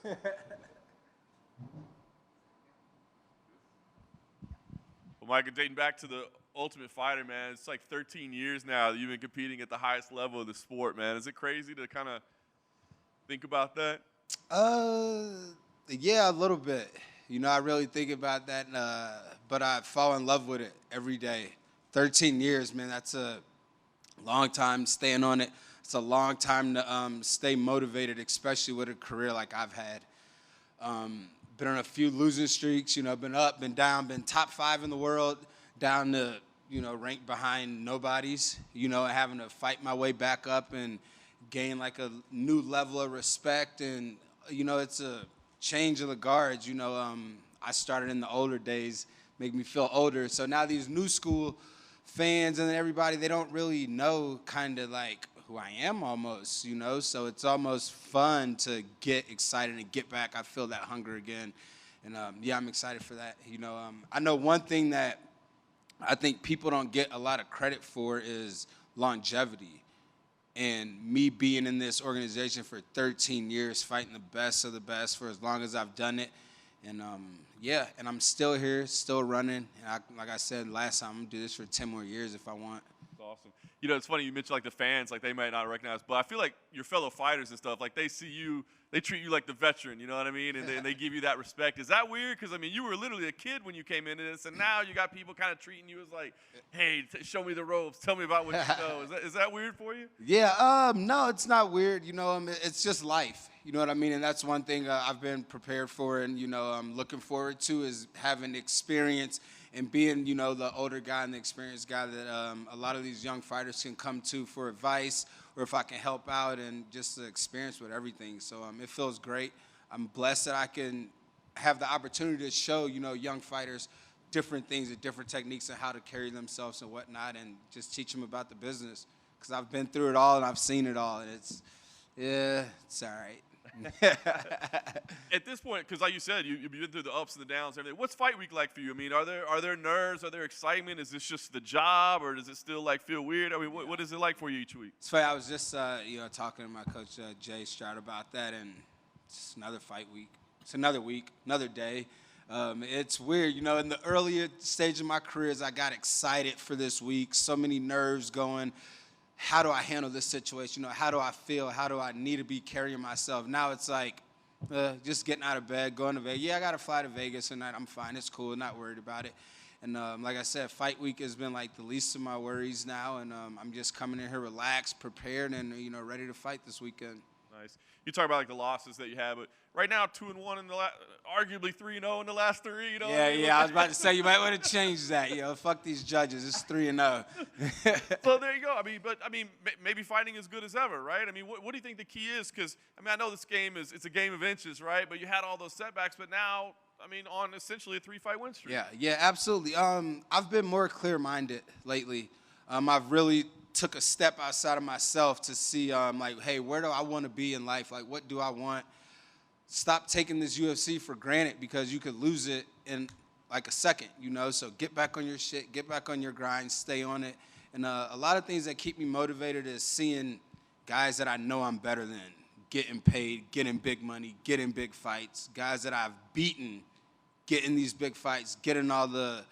Well, Michael, dating back to the Ultimate Fighter, man, it's like 13 years now that you've been competing at the highest level of the sport, man. Is it crazy to kind of think about that? Uh, yeah, a little bit. I really think about that, but I fall in love with it every day. 13 years, man, that's a long time staying on it. It's a long time to stay motivated, especially with a career like I've had. Been on a few losing streaks, been up, been down, been top 5 in the world, down to, ranked behind nobodies, having to fight my way back up and gain like a new level of respect. And, it's a change of the guards. I started in the older days, make me feel older. So now these new school fans and everybody, they don't really know kind of like who I am almost, so it's almost fun to get excited and get back. I feel that hunger again. And yeah, I'm excited for that. I know one thing that I think people don't get a lot of credit for is longevity. And me being in this organization for 13 years, fighting the best of the best for as long as I've done it. And yeah, and I'm still here, still running. And like I said last time, I'm gonna do this for 10 more years if I want. That's awesome. It's funny you mentioned like the fans, like they might not recognize, but I feel like your fellow fighters and stuff, like they see you, they treat you like the veteran, you know what I mean? And they give you that respect. Is that weird? Because, I mean, you were literally a kid when you came into this, and now you got people kind of treating you as like, hey, show me the ropes. Tell me about what you know. Is that weird for you? Yeah, no, it's not weird. It's just life. You know what I mean? And that's one thing I've been prepared for and, I'm looking forward to is having experience and being, the older guy and the experienced guy that a lot of these young fighters can come to for advice or if I can help out and just the experience with everything. So it feels great. I'm blessed that I can have the opportunity to show, young fighters different things and different techniques and how to carry themselves and whatnot and just teach them about the business because I've been through it all and I've seen it all and it's all right. At this point, because like you said, you've been through the ups and the downs and everything. What's fight week like for you? I mean, are there nerves? Are there excitement? Is this just the job, or does it still like feel weird? I mean, what is it like for you each week? It's funny. I was just talking to my coach Jay Stroud about that, and it's another fight week. It's another week, another day. It's weird, in the earlier stage of my career, as I got excited for this week, so many nerves going. How do I handle this situation? How do I feel? How do I need to be carrying myself? Now it's like just getting out of bed, going to Vegas. Yeah, I got to fly to Vegas tonight. I'm fine. It's cool. Not worried about it. And like I said, fight week has been like the least of my worries now. And I'm just coming in here relaxed, prepared, and, ready to fight this weekend. Nice. You talk about like the losses that you have, but right now 2-1 in the arguably 3-0 in the last 3. Yeah. I was about to say you might want to change that. Fuck these judges. It's 3-0. So there you go. I mean, maybe fighting as good as ever, right? I mean, what do you think the key is? Because I know this game it's a game of inches, right? But you had all those setbacks, but now on essentially a 3-fight win streak. Yeah, absolutely. I've been more clear-minded lately. I've really took a step outside of myself to see, hey, where do I want to be in life? Like, what do I want? Stop taking this UFC for granted because you could lose it in like a second, So get back on your shit, get back on your grind, stay on it. And a lot of things that keep me motivated is seeing guys that I know I'm better than, getting paid, getting big money, getting big fights, guys that I've beaten, getting these big fights, getting all the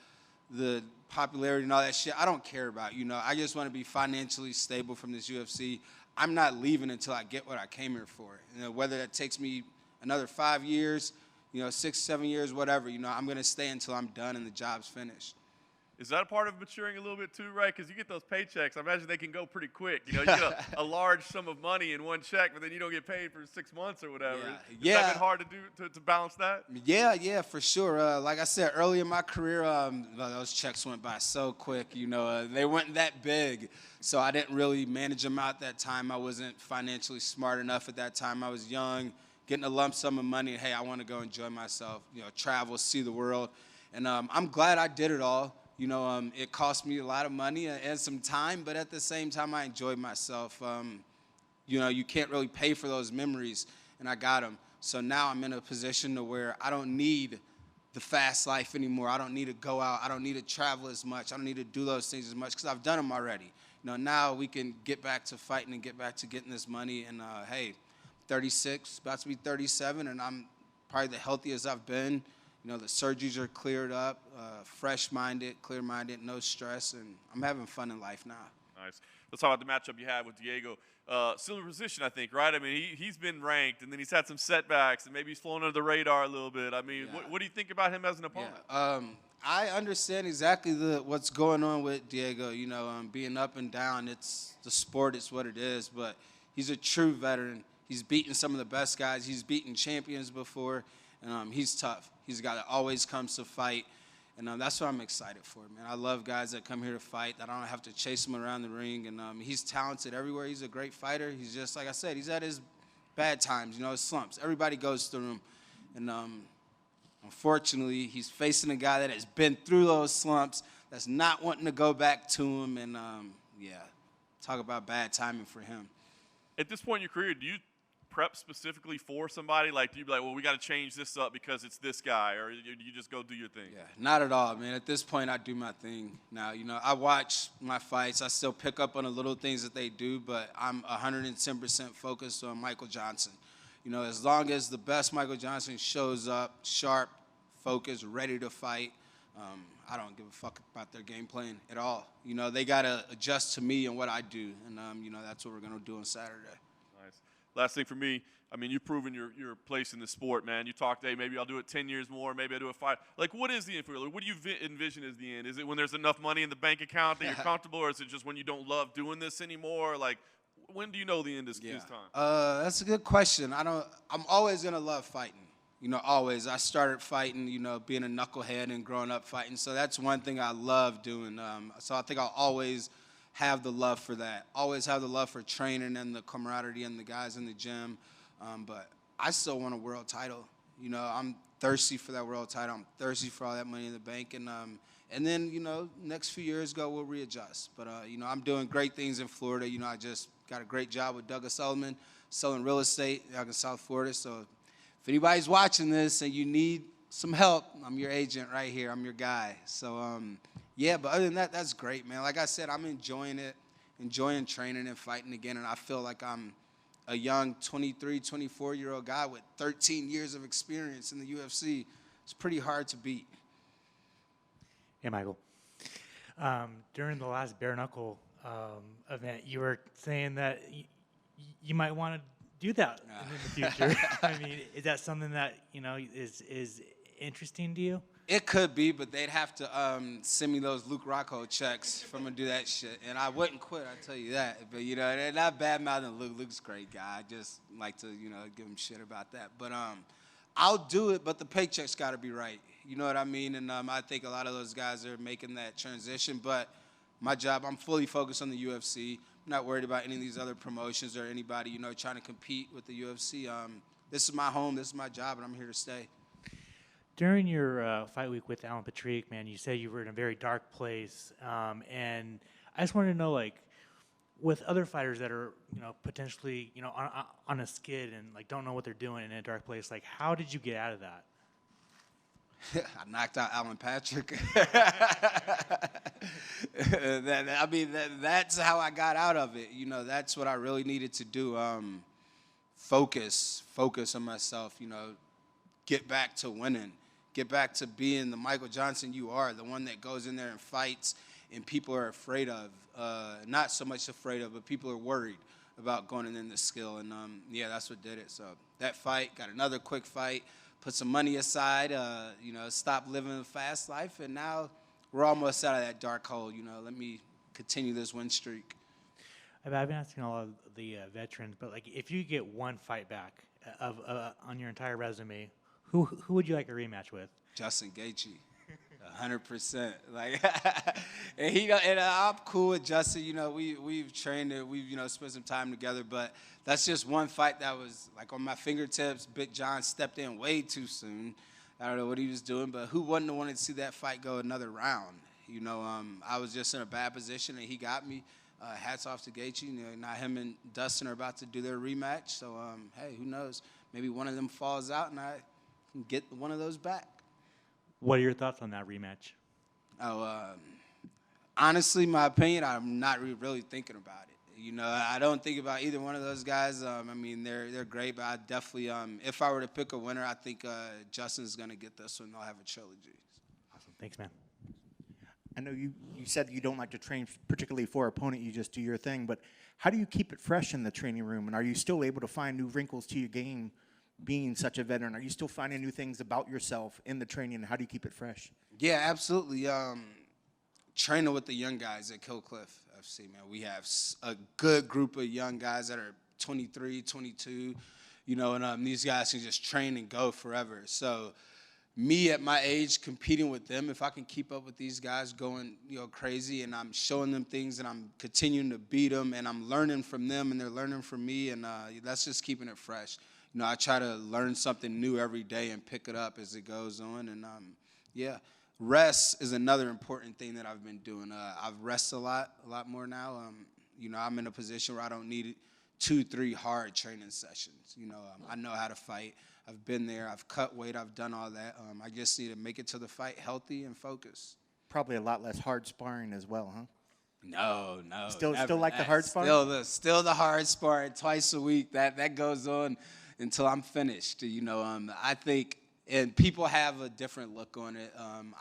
popularity and all that shit. I don't care about, I just want to be financially stable from this UFC. I'm not leaving until I get what I came here for. Whether that takes me another 5 years, 6, 7 years, whatever, I'm going to stay until I'm done and the job's finished. Is that a part of maturing a little bit too, right? Because you get those paychecks. I imagine they can go pretty quick. You get a large sum of money in one check, but then you don't get paid for 6 months or whatever. Yeah. Has that been hard to do to balance that? Yeah, for sure. Like I said, early in my career, those checks went by so quick. They weren't that big, so I didn't really manage them out that time. I wasn't financially smart enough at that time. I was young, getting a lump sum of money. Hey, I want to go enjoy myself, travel, see the world. And I'm glad I did it all. It cost me a lot of money and some time, but at the same time, I enjoyed myself. You can't really pay for those memories, and I got them. So now I'm in a position to where I don't need the fast life anymore. I don't need to go out. I don't need to travel as much. I don't need to do those things as much because I've done them already. Now we can get back to fighting and get back to getting this money. And, hey, 36, about to be 37, and I'm probably the healthiest I've been. You know, the surgeries are cleared up, fresh-minded, clear-minded, no stress, and I'm having fun in life now. Nice. Let's talk about the matchup you had with Diego. Similar position, I think, right? I mean, he's been ranked, and then he's had some setbacks, and maybe he's flown under the radar a little bit. I mean, Yeah. what do you think about him as an opponent? Yeah. I understand exactly what's going on with Diego. You know, being up and down, it's the sport, it's what it is. But he's a true veteran. He's beaten some of the best guys. He's beaten champions before, and he's tough. He's a guy that always comes to fight, and that's what I'm excited for, man. I love guys that come here to fight, that I don't have to chase him around the ring, and he's talented everywhere. He's a great fighter. He's just, like I said, he's at his bad times, you know, his slumps. Everybody goes through them, and unfortunately, he's facing a guy that has been through those slumps, that's not wanting to go back to him, and talk about bad timing for him. At this point in your career, do you prep specifically for somebody? Like, do you be like, well, we got to change this up because it's this guy, or you just go do your thing? Yeah, not at all, man. At this point, I do my thing now. You know, I watch my fights. I still pick up on the little things that they do, but I'm 110% focused on Michael Johnson. You know, as long as the best Michael Johnson shows up, sharp, focused, ready to fight, I don't give a fuck about their game plan at all. You know, they got to adjust to me and what I do, and, you know, that's what we're going to do on Saturday. Nice. Last thing for me, I mean, you've proven your place in the sport, man. You talked, hey, maybe I'll do it 10 years more, maybe I'll do it 5. Like, what is the end for you? What do you envision as the end? Is it when there's enough money in the bank account that you're comfortable, or is it just when you don't love doing this anymore? Like, when do you know the end is time? That's a good question. I'm always going to love fighting. You know, always. I started fighting, you know, being a knucklehead and growing up fighting. So that's one thing I love doing. So I think I'll always have the love for that. Always have the love for training and the camaraderie and the guys in the gym. But I still want a world title. You know, I'm thirsty for that world title. I'm thirsty for all that money in the bank. And then, you know, next few years ago, we'll readjust. But, you know, I'm doing great things in Florida. You know, I just got a great job with Douglas Sullivan, selling real estate out in South Florida. So if anybody's watching this and you need some help, I'm your agent right here. I'm your guy. So, yeah, but other than that, that's great, man. Like I said, I'm enjoying it, enjoying training and fighting again, and I feel like I'm a young 23, 24-year-old guy with 13 years of experience in the UFC. It's pretty hard to beat. Hey, Michael. During the last bare knuckle event, you were saying that you might want to do that in the future. I mean, is that something that, you know, is interesting to you? It could be, but they'd have to send me those Luke Rocco checks if I'm going to do that shit. And I wouldn't quit, I'll tell you that. But, you know, they're not bad-mouthing Luke. Luke's a great guy. I just like to, you know, give him shit about that. But I'll do it, but the paycheck's got to be right. You know what I mean? And I think a lot of those guys are making that transition. But my job, I'm fully focused on the UFC. I'm not worried about any of these other promotions or anybody, you know, trying to compete with the UFC. This is my home. This is my job, and I'm here to stay. During your fight week with Alan Patrick, man, you said you were in a very dark place. And I just wanted to know, like, with other fighters that are, you know, potentially, you know, on a skid and, like, don't know what they're doing in a dark place, like, how did you get out of that? I knocked out Alan Patrick. That's how I got out of it. You know, that's what I really needed to do. Focus on myself, you know, get back to winning. Get back to being the Michael Johnson you are, the one that goes in there and fights and people are afraid of. Not so much afraid of, but people are worried about going in the skill. And, yeah, that's what did it. So that fight, got another quick fight, put some money aside, you know, stop living a fast life. And now we're almost out of that dark hole. You know, let me continue this win streak. I've been asking all of the veterans, but, like, if you get one fight back on your entire resume, who would you like a rematch with? Justin Gaethje, 100%. Like, and I'm cool with Justin. You know, we've trained it. We've, you know, spent some time together. But that's just one fight that was like on my fingertips. Big John stepped in way too soon. I don't know what he was doing, but who wouldn't have wanted to see that fight go another round? You know, I was just in a bad position, and he got me. Hats off to Gaethje. You know, now him and Dustin are about to do their rematch. So, hey, who knows? Maybe one of them falls out, and I can get one of those back. What are your thoughts on that rematch? Oh, honestly, my opinion, I'm not really thinking about it. You know, I don't think about either one of those guys. I mean, they're great, but I definitely, if I were to pick a winner, I think Justin's going to get this one. They'll have a trilogy. Awesome. Thanks, man. I know you said you don't like to train particularly for an opponent, you just do your thing, but how do you keep it fresh in the training room? And are you still able to find new wrinkles to your game being such a veteran? Are you still finding new things about yourself in the training, and how do you keep it fresh? Yeah, absolutely. Training with the young guys at Kill Cliff FC, man. We have a good group of young guys that are 23, 22, you know, and these guys can just train and go forever. So me at my age competing with them, if I can keep up with these guys going, you know, crazy, and I'm showing them things and I'm continuing to beat them and I'm learning from them and they're learning from me, and that's just keeping it fresh. You know, I try to learn something new every day and pick it up as it goes on, and yeah. Rest is another important thing that I've been doing. I've rested a lot more now. You know, I'm in a position where I don't need 2-3 hard training sessions. You know, I know how to fight. I've been there. I've cut weight. I've done all that. I just need to make it to the fight healthy and focused. Probably a lot less hard sparring as well, huh? No. Still never. like the hard sparring? Still the hard sparring twice a week. That goes on until I'm finished. You know, I think. And people have a different look on it.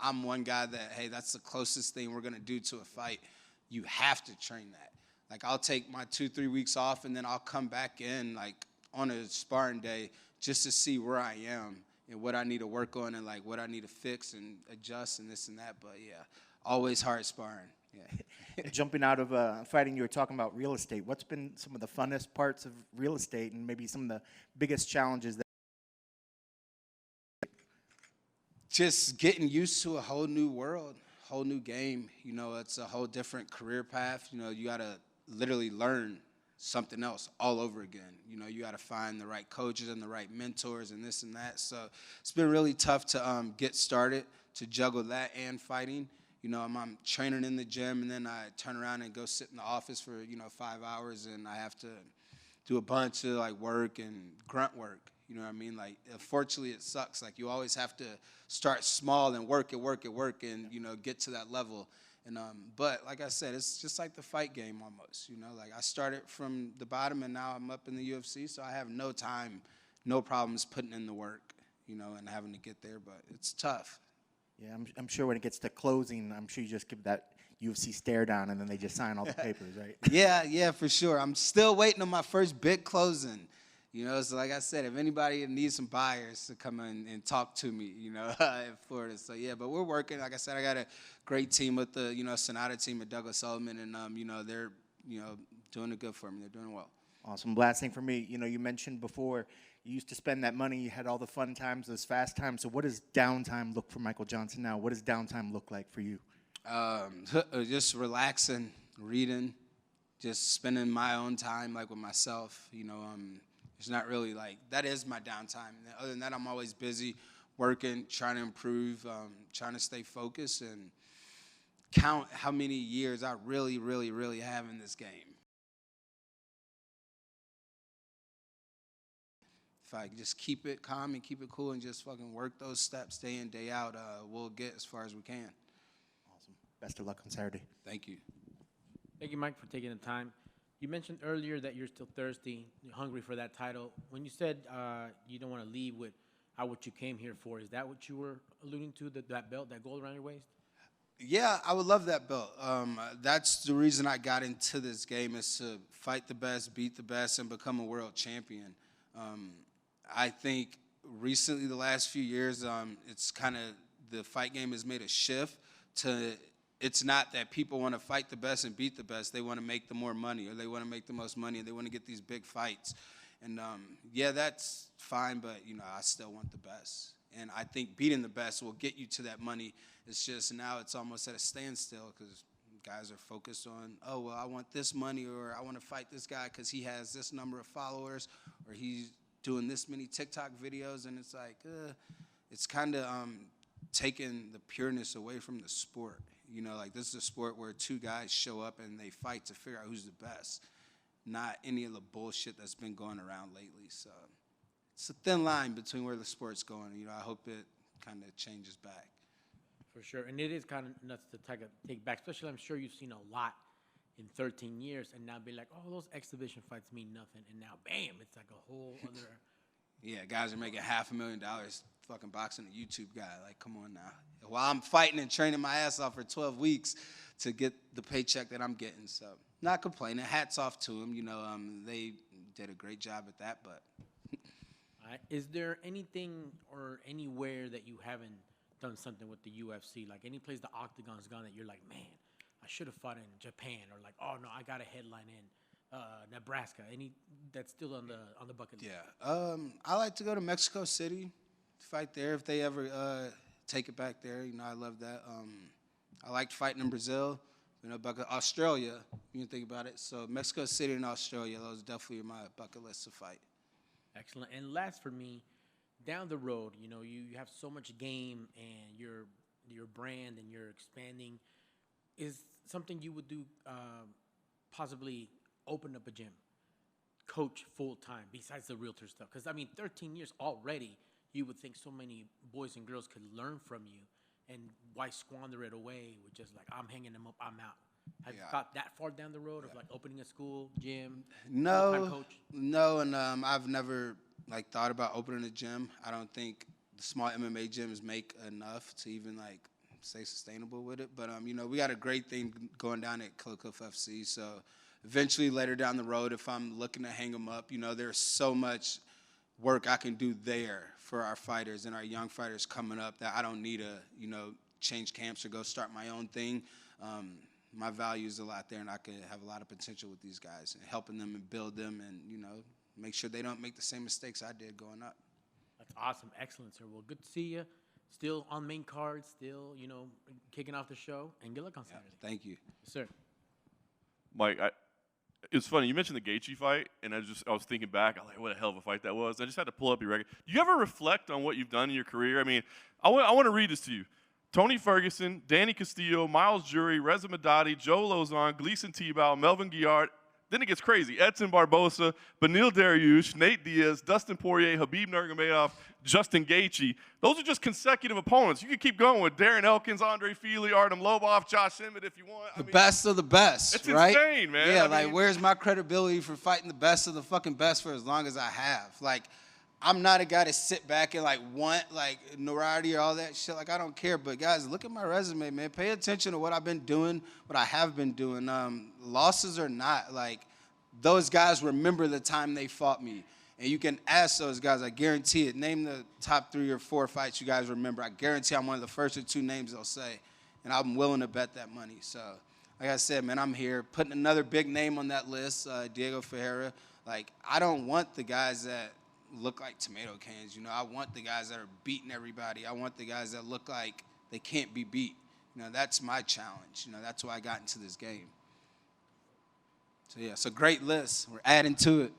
I'm one guy that, hey, that's the closest thing we're going to do to a fight. You have to train that. Like, I'll take my 2-3 weeks off, and then I'll come back in, like, on a sparring day just to see where I am and what I need to work on and, like, what I need to fix and adjust and this and that. But, yeah, always hard sparring. Yeah. Jumping out of fighting, you were talking about real estate. What's been some of the funnest parts of real estate and maybe some of the biggest challenges Just getting used to a whole new world, whole new game. You know, it's a whole different career path. You know, you got to literally learn something else all over again. You know, you got to find the right coaches and the right mentors and this and that. So it's been really tough to get started, to juggle that and fighting. You know, I'm training in the gym, and then I turn around and go sit in the office for, 5 hours, and I have to do a bunch of, like, work and grunt work. You know what I mean? Like, unfortunately, it sucks. Like, you always have to start small and work and, get to that level. And but like I said, it's just like the fight game almost. You know, like, I started from the bottom, and now I'm up in the UFC, so I have no time, no problems putting in the work, and having to get there. But it's tough. Yeah, I'm sure when it gets to closing, I'm sure you just give that UFC stare down, and then they just sign all the papers, right? Yeah, for sure. I'm still waiting on my first big closing. So like I said, if anybody needs some buyers to come in and talk to me, in Florida. So, yeah, but we're working. Like I said, I got a great team with the, Sonata team at Douglas Sullivan, and, they're, doing it good for me. They're doing well. Awesome. Last thing for me, you mentioned before you used to spend that money, you had all the fun times, those fast times. So what does downtime look for Michael Johnson now? What does downtime look like for you? Just relaxing, reading, just spending my own time, like, with myself, It's not really like, that is my downtime. Other than that, I'm always busy working, trying to improve, trying to stay focused and count how many years I really, really, really have in this game. If I just keep it calm and keep it cool and just fucking work those steps day in, day out, we'll get as far as we can. Awesome. Best of luck on Saturday. Thank you. Thank you, Mike, for taking the time. You mentioned earlier that you're still thirsty, you're hungry for that title. When you said you don't want to leave with what you came here for, is that what you were alluding to, that belt, that gold around your waist? Yeah, I would love that belt. That's the reason I got into this game, is to fight the best, beat the best, and become a world champion. I think recently, the last few years, it's kind of, the fight game has made a shift to, it's not that people want to fight the best and beat the best. They want to make the more money, or they want to make the most money, and they want to get these big fights. And, yeah, that's fine, but, I still want the best. And I think beating the best will get you to that money. It's just now it's almost at a standstill because guys are focused on, oh, well, I want this money, or I want to fight this guy because he has this number of followers, or he's doing this many TikTok videos. And it's like, it's kind of taking the pureness away from the sport. Like, this is a sport where two guys show up and they fight to figure out who's the best, not any of the bullshit that's been going around lately. So it's a thin line between where the sport's going. I hope it kind of changes back. For sure, and it is kind of nuts to take back, especially I'm sure you've seen a lot in 13 years, and now be like, oh, those exhibition fights mean nothing, and now, bam, it's like a whole other. Yeah, guys are making $500,000 fucking boxing a YouTube guy. Like, come on now. While I'm fighting and training my ass off for 12 weeks to get the paycheck that I'm getting. So, not complaining. Hats off to them. You know, they did a great job at that. But Is there anything or anywhere that you haven't done something with the UFC? Like any place the Octagon's gone that you're like, man, I should have fought in Japan, or like, oh no, I got a headline in Nebraska. Any that's still on the bucket list? yeah, I like to go to Mexico City, fight there if they ever take it back there. You know, I love that. I liked fighting in Brazil. You know, Australia, you can think about it. So Mexico City and Australia, those definitely are my bucket list to fight. Excellent. And last for me, down the road, you know, you have so much game and your brand and you're expanding. Is something you would do possibly open up a gym, coach full time besides the realtor stuff? Because I mean, 13 years already, you would think so many boys and girls could learn from you, and why squander it away with just like, I'm hanging them up, I'm out. Have you thought that far down the road of like opening a school, gym, full-time coach? No, and I've never like thought about opening a gym. I don't think the small MMA gyms make enough to even like stay sustainable with it. But you know, we got a great thing going down at Cliff FC. So eventually, later down the road, if I'm looking to hang them up, you know, there's so much work I can do there for our fighters and our young fighters coming up that I don't need to, you know, change camps or go start my own thing. My value is a lot there, and I can have a lot of potential with these guys and helping them and build them and, you know, make sure they don't make the same mistakes I did going up. That's awesome. Excellent, sir. Well, good to see you. Still on main card, still, you know, kicking off the show. And good luck on Saturday. Thank you. Yes, sir. Mike, it's funny. You mentioned the Gaethje fight, and I was thinking back. I was like, what a hell of a fight that was. I just had to pull up your record. Do you ever reflect on what you've done in your career? I mean, I want to read this to you. Tony Ferguson, Danny Castillo, Miles Jury, Reza Madadi, Joe Lozon, Gleason Tebow, Melvin Guillard. Then it gets crazy. Edson Barbosa, Benil Dariush, Nate Diaz, Dustin Poirier, Habib Nurmagomedov, Justin Gaethje. Those are just consecutive opponents. You could keep going with Darren Elkins, Andre Feely, Artem Lobov, Josh Emmett if you want. The best of the best, it's right? insane, man. Yeah, I mean, where's my credibility for fighting the best of the fucking best for as long as I have? Like, I'm not a guy to sit back and, like, want, like, notoriety or all that shit. Like, I don't care. But, guys, look at my resume, man. Pay attention to what I've been doing, what I have been doing. Losses or not, like, those guys remember the time they fought me. And you can ask those guys, I guarantee it. Name the top 3 or 4 fights you guys remember. I guarantee I'm one of the first or 2 names they'll say. And I'm willing to bet that money. So, like I said, man, I'm here. Putting another big name on that list, Diego Ferreira. Like, I don't want the guys that look like tomato cans, you know. I want the guys that are beating everybody. I want the guys that look like they can't be beat. You know, that's my challenge. You know, that's why I got into this game. So, yeah, it's a great list. We're adding to it.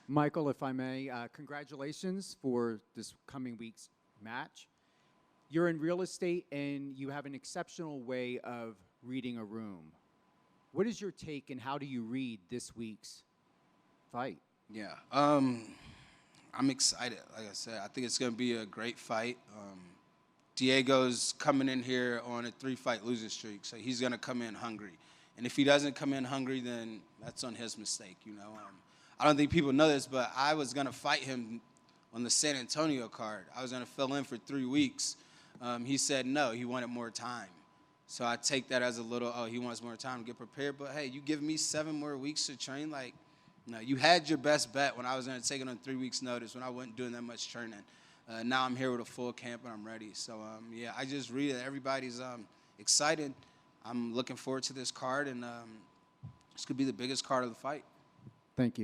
Michael, if I may, congratulations for this coming week's match. You're in real estate, and you have an exceptional way of reading a room. What is your take, and how do you read this week's fight? Yeah, I'm excited. Like I said, I think it's going to be a great fight. Diego's coming in here on a 3-fight losing streak, so he's going to come in hungry. And if he doesn't come in hungry, then that's on his mistake, you know. I don't think people know this, but I was going to fight him on the San Antonio card. I was going to fill in for 3 weeks. He said no, he wanted more time. So I take that as a little, oh, he wants more time to get prepared. But, hey, you give me 7 more weeks to train, like, no, you had your best bet when I was going to take it on 3 weeks' notice when I wasn't doing that much training. Now I'm here with a full camp and I'm ready. So, yeah, I just read that everybody's excited. I'm looking forward to this card, and this could be the biggest card of the fight. Thank you.